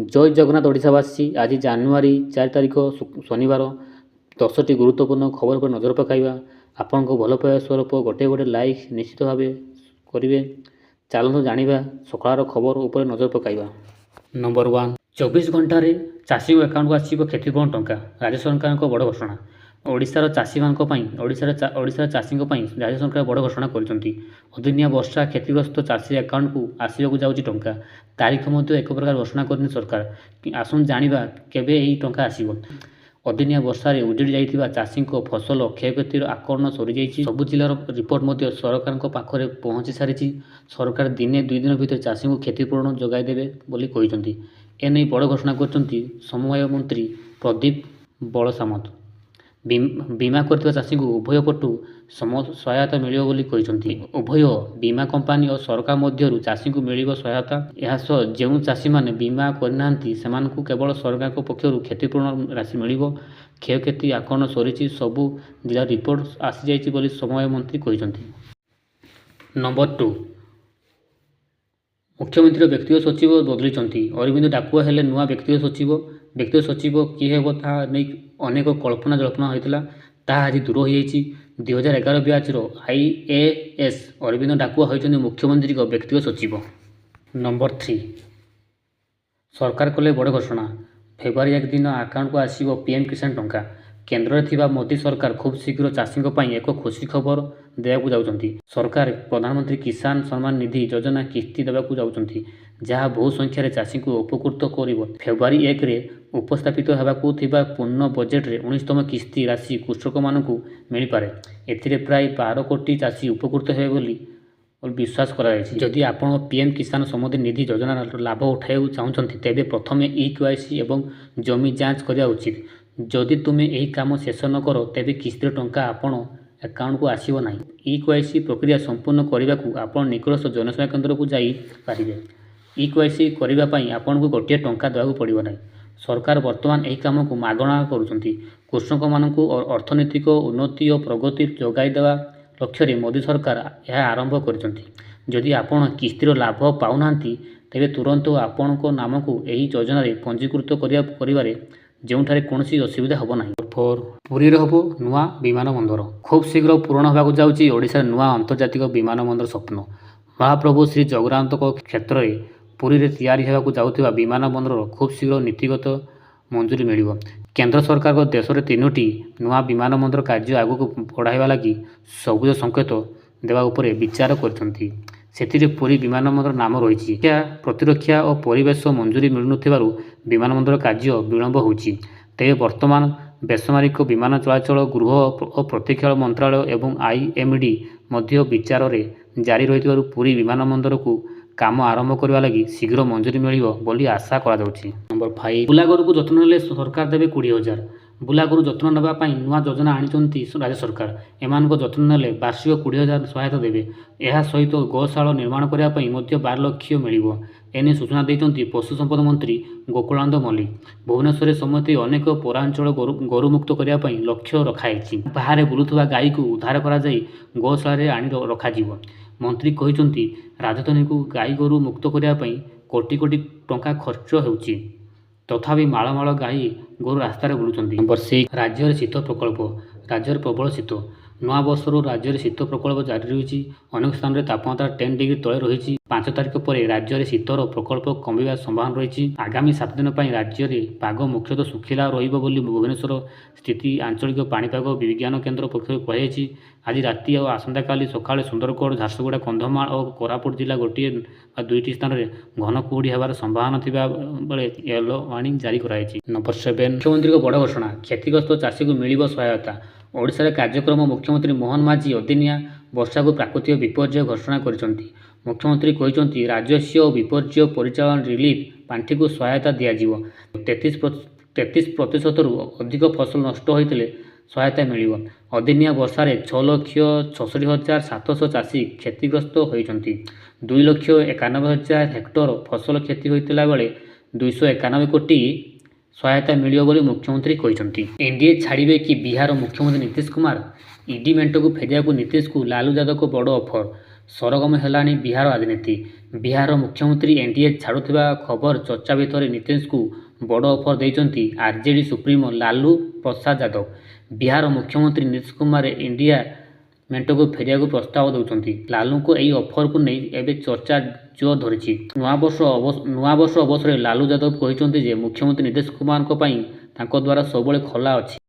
ଜୟ ଜଗନ୍ନାଥ ଓଡ଼ିଶାବାସୀ। ଆଜି ଜାନୁଆରୀ 4 ତାରିଖ ଶନିବାର 10ଟି ଗୁରୁତ୍ୱପୂର୍ଣ୍ଣ ଖବର ଉପରେ ନଜର ପକାଇବା। ଆପଣଙ୍କ ଭଲ ପାଇବା ସ୍ୱରୂପ ଗୋଟେ ଲାଇକ୍ ନିଶ୍ଚିତ ଭାବେ କରିବେ। ଚାଲନ୍ତୁ ଜାଣିବା ସକାଳର ଖବର ଉପରେ ନଜର ପକାଇବା। ନମ୍ବର 1, 24 ଘଣ୍ଟାରେ ଚାଷୀଙ୍କ ଆକାଉଣ୍ଟକୁ ଆସିବ କ୍ଷତିପୂରଣ ଟଙ୍କା। ରାଜ୍ୟ ସରକାରଙ୍କ ବଡ଼ ଘୋଷଣା। ଓଡ଼ିଶାର ଚାଷୀମାନଙ୍କ ପାଇଁ ଓଡ଼ିଶାର ଚାଷୀଙ୍କ ପାଇଁ ରାଜ୍ୟ ସରକାର ବଡ଼ ଘୋଷଣା କରିଛନ୍ତି। ଅଦିନିଆ ବର୍ଷା କ୍ଷତିଗ୍ରସ୍ତ ଚାଷୀ ଆକାଉଣ୍ଟକୁ ଆସିବାକୁ ଯାଉଛି ଟଙ୍କା। ତାରିଖ ମଧ୍ୟ ଏକ ପ୍ରକାର ଘୋଷଣା କରିଛନ୍ତି ସରକାର। ଆସନ୍ତୁ ଜାଣିବା କେବେ ଏହି ଟଙ୍କା ଆସିବ। ଅଦିନିଆ ବର୍ଷାରେ ଉଜୁଡ଼ି ଯାଇଥିବା ଚାଷୀଙ୍କ ଫସଲ କ୍ଷୟକ୍ଷତିର ଆକଳନ ସରିଯାଇଛି। ସବୁ ଜିଲ୍ଲାର ରିପୋର୍ଟ ମଧ୍ୟ ସରକାରଙ୍କ ପାଖରେ ପହଞ୍ଚି ସାରିଛି। ସରକାର ଦିନେ 2 ଦିନ ଭିତରେ ଚାଷୀଙ୍କୁ କ୍ଷତିପୂରଣ ଯୋଗାଇ ଦେବେ ବୋଲି କହିଛନ୍ତି। ଏନେଇ ବଡ଼ ଘୋଷଣା କରିଛନ୍ତି ସମବାୟ ମନ୍ତ୍ରୀ ପ୍ରଦୀପ ବଳସାମନ୍ତ। ବୀମା କରିଥିବା ଚାଷୀଙ୍କୁ ଉଭୟ ପଟୁ ସହାୟତା ମିଳିବ ବୋଲି କହିଛନ୍ତି। ଉଭୟ ବୀମା କମ୍ପାନୀ ଓ ସରକାର ମଧ୍ୟରୁ ଚାଷୀଙ୍କୁ ମିଳିବ ସହାୟତା। ଏହାସହ ଯେଉଁ ଚାଷୀମାନେ ବୀମା କରିନାହାନ୍ତି ସେମାନଙ୍କୁ କେବଳ ସରକାରଙ୍କ ପକ୍ଷରୁ କ୍ଷତିପୂରଣ ରାଶି ମିଳିବ। କ୍ଷୟକ୍ଷତି ଆକଳନ ସରିଛି। ସବୁ ଜିଲ୍ଲା ରିପୋର୍ଟ ଆସିଯାଇଛି ବୋଲି ସମବାୟ ମନ୍ତ୍ରୀ କହିଛନ୍ତି। ନମ୍ବର 2, ମୁଖ୍ୟମନ୍ତ୍ରୀର ବ୍ୟକ୍ତିଗତ ସଚିବ ବଦଳିଛନ୍ତି। ଅରବିନ୍ଦ ଡାକୁଆ ହେଲେ ନୂଆ ବ୍ୟକ୍ତିଗତ ସଚିବ। ବ୍ୟକ୍ତିଗତ ସଚିବ କିଏ ହେବ ତାହା ନେଇ ଅନେକ କଳ୍ପନା ଜଳ୍ପନା ହୋଇଥିଲା, ତାହା ଆଜି ଦୂର ହୋଇଯାଇଛି। 2011 ବ୍ୟାଚର IAS ଅରବିନ୍ଦ ଡାକୁଆ ହୋଇଛନ୍ତି ମୁଖ୍ୟମନ୍ତ୍ରୀଙ୍କ ବ୍ୟକ୍ତିଗତ ସଚିବ। ନମ୍ବର 3, ସରକାର କଲେ ବଡ଼ ଘୋଷଣା। ଫେବୃଆରୀ 1 ଦିନ ଆକାଉଣ୍ଟକୁ ଆସିବ PM କିଷାନ ଟଙ୍କା। କେନ୍ଦ୍ରରେ ଥିବା ମୋଦି ସରକାର ଖୁବ୍ ଶୀଘ୍ର ଚାଷୀଙ୍କ ପାଇଁ ଏକ ଖୁସି ଖବର ଦେବାକୁ ଯାଉଛନ୍ତି। ସରକାର ପ୍ରଧାନମନ୍ତ୍ରୀ କିଷାନ ସମ୍ମାନ ନିଧି ଯୋଜନା କିସ୍ତି ଦେବାକୁ ଯାଉଛନ୍ତି, ଯାହା ବହୁ ସଂଖ୍ୟାରେ ଚାଷୀଙ୍କୁ ଉପକୃତ କରିବ। ଫେବୃଆରୀ 1ରେ ଉପସ୍ଥାପିତ ହେବାକୁ ଥିବା ପୂର୍ଣ୍ଣ ବଜେଟରେ 19ତମ କିସ୍ତି ରାଶି କୃଷକମାନଙ୍କୁ ମିଳିପାରେ। ଏଥିରେ ପ୍ରାୟ 12 କୋଟି ଚାଷୀ ଉପକୃତ ହେବେ ବୋଲି ବିଶ୍ୱାସ କରାଯାଇଛି। ଯଦି ଆପଣ PM କିଷାନ ସମ୍ମାନ ନିଧି ଯୋଜନାର ଲାଭ ଉଠାଇବାକୁ ଚାହୁଁଛନ୍ତି ତେବେ ପ୍ରଥମେ EKYC ଏବଂ ଜମି ଯାଞ୍ଚ କରିବା ଉଚିତ। ଯଦି ତୁମେ ଏହି କାମ ଶେଷ ନ କର ତେବେ କିସ୍ତିର ଟଙ୍କା ଆପଣ ଆକାଉଣ୍ଟକୁ ଆସିବ ନାହିଁ। EKYC ପ୍ରକ୍ରିୟା ସମ୍ପୂର୍ଣ୍ଣ କରିବାକୁ ଆପଣ ନିକଟସ୍ଥ ଜନସେବା କେନ୍ଦ୍ରକୁ ଯାଇ ପାରିବେ। EKYC କରିବା ପାଇଁ ଆପଣଙ୍କୁ ଗୋଟିଏ ଟଙ୍କା ଦେବାକୁ ପଡ଼ିବ ନାହିଁ। ସରକାର ବର୍ତ୍ତମାନ ଏହି କାମକୁ ମାଗଣା କରୁଛନ୍ତି। କୃଷକମାନଙ୍କୁ ଅର୍ଥନୈତିକ ଉନ୍ନତି ଓ ପ୍ରଗତି ଯୋଗାଇ ଦେବା ଲକ୍ଷ୍ୟରେ ମୋଦି ସରକାର ଏହା ଆରମ୍ଭ କରିଛନ୍ତି। ଯଦି ଆପଣ କିସ୍ତିର ଲାଭ ପାଉନାହାନ୍ତି ତେବେ ତୁରନ୍ତ ଆପଣଙ୍କ ନାମକୁ ଏହି ଯୋଜନାରେ ପଞ୍ଜୀକୃତ କରିବାରେ ଯେଉଁଠାରେ କୌଣସି ଅସୁବିଧା ହେବ ନାହିଁ। 4, ପୁରୀରେ ହେବ ନୂଆ ବିମାନ ବନ୍ଦର। ଖୁବ୍ ଶୀଘ୍ର ପୂରଣ ହେବାକୁ ଯାଉଛି ଓଡ଼ିଶାର ନୂଆ ଆନ୍ତର୍ଜାତିକ ବିମାନ ବନ୍ଦର ସ୍ୱପ୍ନ। ମହାପ୍ରଭୁ ଶ୍ରୀ ଜଗନ୍ନାଥଙ୍କ କ୍ଷେତ୍ରରେ ପୁରୀରେ ତିଆରି ହେବାକୁ ଯାଉଥିବା ବିମାନ ବନ୍ଦରର ଖୁବ୍ ଶୀଘ୍ର ନୀତିଗତ ମଞ୍ଜୁରୀ ମିଳିବ। କେନ୍ଦ୍ର ସରକାର ଦେଶରେ 3ଟି ନୂଆ ବିମାନ ବନ୍ଦର କାର୍ଯ୍ୟ ଆଗକୁ ବଢ଼ାଇବା ଲାଗି ସବୁଜ ସଂକେତ ଦେବା ଉପରେ ବିଚାର କରିଛନ୍ତି। ସେଥିରେ ପୁରୀ ବିମାନ ବନ୍ଦର ନାମ ରହିଛି। ପ୍ରତିରକ୍ଷା ଓ ପରିବେଶ ମଞ୍ଜୁରୀ ମିଳୁନଥିବାରୁ ବିମାନ ବନ୍ଦର କାର୍ଯ୍ୟ ବିଳମ୍ବ ହେଉଛି। ତେବେ ବର୍ତ୍ତମାନ ବେସାମରିକ ବିମାନ ଚଳାଚଳ, ଗୃହ ଓ ପ୍ରତିରକ୍ଷା ମନ୍ତ୍ରାଳୟ ଏବଂ IMD ମଧ୍ୟ ବିଚାରରେ ଜାରି ରହିଥିବାରୁ ପୁରୀ ବିମାନ ବନ୍ଦରକୁ କାମ ଆରମ୍ଭ କରିବା ଲାଗି ଶୀଘ୍ର ମଞ୍ଜୁରୀ ମିଳିବ ବୋଲି ଆଶା କରାଯାଉଛି। ନମ୍ବର 5, ବୁଲାଗୋରୁକୁ ଯତ୍ନ ନେଲେ ସରକାର ଦେବେ 20,000। ବୁଲାଗୋରୁ ଯତ୍ନ ନେବା ପାଇଁ ନୂଆ ଯୋଜନା ଆଣିଛନ୍ତି ରାଜ୍ୟ ସରକାର। ଏମାନଙ୍କ ଯତ୍ନ ନେଲେ ବାର୍ଷିକ 20,000 ସହାୟତା ଦେବେ। ଏହା ସହିତ ଗୋଶାଳ ନିର୍ମାଣ କରିବା ପାଇଁ ମଧ୍ୟ 12 ଲକ୍ଷ ମିଳିବ। ଏନେଇ ସୂଚନା ଦେଇଛନ୍ତି ପଶୁ ସମ୍ପଦ ମନ୍ତ୍ରୀ ଗୋକୁଳାନନ୍ଦ ମଲ୍ଲିକ। ଭୁବନେଶ୍ୱରରେ ସମେତ ଅନେକ ପୌରାଞ୍ଚଳ ଗୋରୁମୁକ୍ତ କରିବା ପାଇଁ ଲକ୍ଷ୍ୟ ରଖାଯାଇଛି। ବାହାରେ ବୁଲୁଥିବା ଗାଈକୁ ଉଦ୍ଧାର କରାଯାଇ ଗୋଶାଳାରେ ଆଣି ରଖାଯିବ। ମନ୍ତ୍ରୀ କହିଛନ୍ତି ରାଜଧାନୀକୁ ଗାଈଗୋରୁ ମୁକ୍ତ କରିବା ପାଇଁ କୋଟି କୋଟି ଟଙ୍କା ଖର୍ଚ୍ଚ ହେଉଛି, ତଥାପି ମାଳ ମାଳ ଗାଈ ଗୋରୁ ରାସ୍ତାରେ ବୁଲୁଛନ୍ତି। ନମ୍ବର 6, ରାଜ୍ୟରେ ଶୀତ ପ୍ରକୋପ। ରାଜ୍ୟରେ ପ୍ରବଳ ଶୀତ। ନୂଆବର୍ଷରୁ ରାଜ୍ୟରେ ଶୀତ ପ୍ରକୋପ ଜାରି ରହିଛି। ଅନେକ ସ୍ଥାନରେ ତାପମାତ୍ରା 10 ଡିଗ୍ରୀ ତଳେ ରହିଛି। 5 ତାରିଖ ପରେ ରାଜ୍ୟରେ ଶୀତର ପ୍ରକୋପ କମିବାର ସମ୍ଭାବନା ରହିଛି। ଆଗାମୀ 7 ଦିନ ପାଇଁ ରାଜ୍ୟରେ ପାଗ ମୁଖ୍ୟତଃ ଶୁଖିଲା ରହିବ ବୋଲି ଭୁବନେଶ୍ୱର ସ୍ଥିତ ଆଞ୍ଚଳିକ ପାଣିପାଗ ବିଜ୍ଞାନ କେନ୍ଦ୍ର ପକ୍ଷରୁ କୁହାଯାଇଛି। ଆଜି ରାତି ଓ ଆସନ୍ତାକାଲି ସକାଳେ ସୁନ୍ଦରଗଡ଼, ଝାରସୁଗୁଡ଼ା, କନ୍ଧମାଳ ଓ କୋରାପୁଟ ଜିଲ୍ଲା ଗୋଟିଏ ବା 2ଟି ସ୍ଥାନରେ ଘନ କୁହୁଡ଼ି ହେବାର ସମ୍ଭାବନା ଥିବା ବେଳେ ୟେଲୋ ୱାର୍ଣ୍ଣିଂ ଜାରି କରାଯାଇଛି। ନମ୍ବର 7, ମୁଖ୍ୟମନ୍ତ୍ରୀଙ୍କ ବଡ଼ ଘୋଷଣା। କ୍ଷତିଗ୍ରସ୍ତ ଚାଷୀଙ୍କୁ ମିଳିବ ସହାୟତା। ଓଡ଼ିଶାରେ କାର୍ଯ୍ୟକ୍ରମ ମୁଖ୍ୟମନ୍ତ୍ରୀ ମୋହନ ମାଝୀ ଅଦିନିଆ ବର୍ଷାକୁ ପ୍ରାକୃତିକ ବିପର୍ଯ୍ୟୟ ଘୋଷଣା କରିଛନ୍ତି। ମୁଖ୍ୟମନ୍ତ୍ରୀ କହିଛନ୍ତି ରାଜସ୍ୱ ଓ ବିପର୍ଯ୍ୟୟ ପରିଚାଳନା ରିଲିଫ ପାଣ୍ଠିକୁ ସହାୟତା ଦିଆଯିବ। 33%ରୁ ଅଧିକ ଫସଲ ନଷ୍ଟ ହୋଇଥିଲେ ସହାୟତା ମିଳିବ। ଅଦିନିଆ ବର୍ଷାରେ 6,66,700 ଚାଷୀ କ୍ଷତିଗ୍ରସ୍ତ ହୋଇଛନ୍ତି। 2,91,000 ହେକ୍ଟର ଫସଲ କ୍ଷତି ହୋଇଥିଲା ବେଳେ 291 କୋଟି ସହାୟତା ମିଳିବ ବୋଲି ମୁଖ୍ୟମନ୍ତ୍ରୀ କହିଛନ୍ତି। NDA ଛାଡ଼ିବେ କି ବିହାର ମୁଖ୍ୟମନ୍ତ୍ରୀ ନୀତିଶ କୁମାର? ଇଡି ମେଣ୍ଟକୁ ଫେରିବାକୁ ନୀତିଶକୁ ଲାଲୁ ଯାଦବଙ୍କ ବଡ଼ ଅଫର। ସରଗରମ ହେଲାଣି ବିହାର ରାଜନୀତି। ବିହାରର ମୁଖ୍ୟମନ୍ତ୍ରୀ ଏନ୍ଡିଏ ଛାଡ଼ୁଥିବା ଖବର ଚର୍ଚ୍ଚା ଭିତରେ ନୀତିଶଙ୍କୁ ବଡ଼ ଅଫର ଦେଇଛନ୍ତି ଆର୍ଜେଡି ସୁପ୍ରିମୋ ଲାଲୁ ପ୍ରସାଦ ଯାଦବ। ବିହାର ମୁଖ୍ୟମନ୍ତ୍ରୀ ନୀତିଶ କୁମାର ଇଣ୍ଡିଆ ମେଣ୍ଟକୁ ଫେରିବାକୁ ପ୍ରସ୍ତାବ ଦେଉଛନ୍ତି। ଲାଲୁଙ୍କ ଏହି ଅଫରକୁ ନେଇ ଏବେ ଚର୍ଚ୍ଚା ଜୋର ଧରିଛି। ନୂଆବର୍ଷ ଅବସରରେ ଲାଲୁ ଯାଦବ କହିଛନ୍ତି ଯେ ମୁଖ୍ୟମନ୍ତ୍ରୀ ନୀତିଶ କୁମାରଙ୍କ ପାଇଁ ତାଙ୍କ ଦ୍ୱାର ସବୁବେଳେ ଖୋଲା ଅଛି।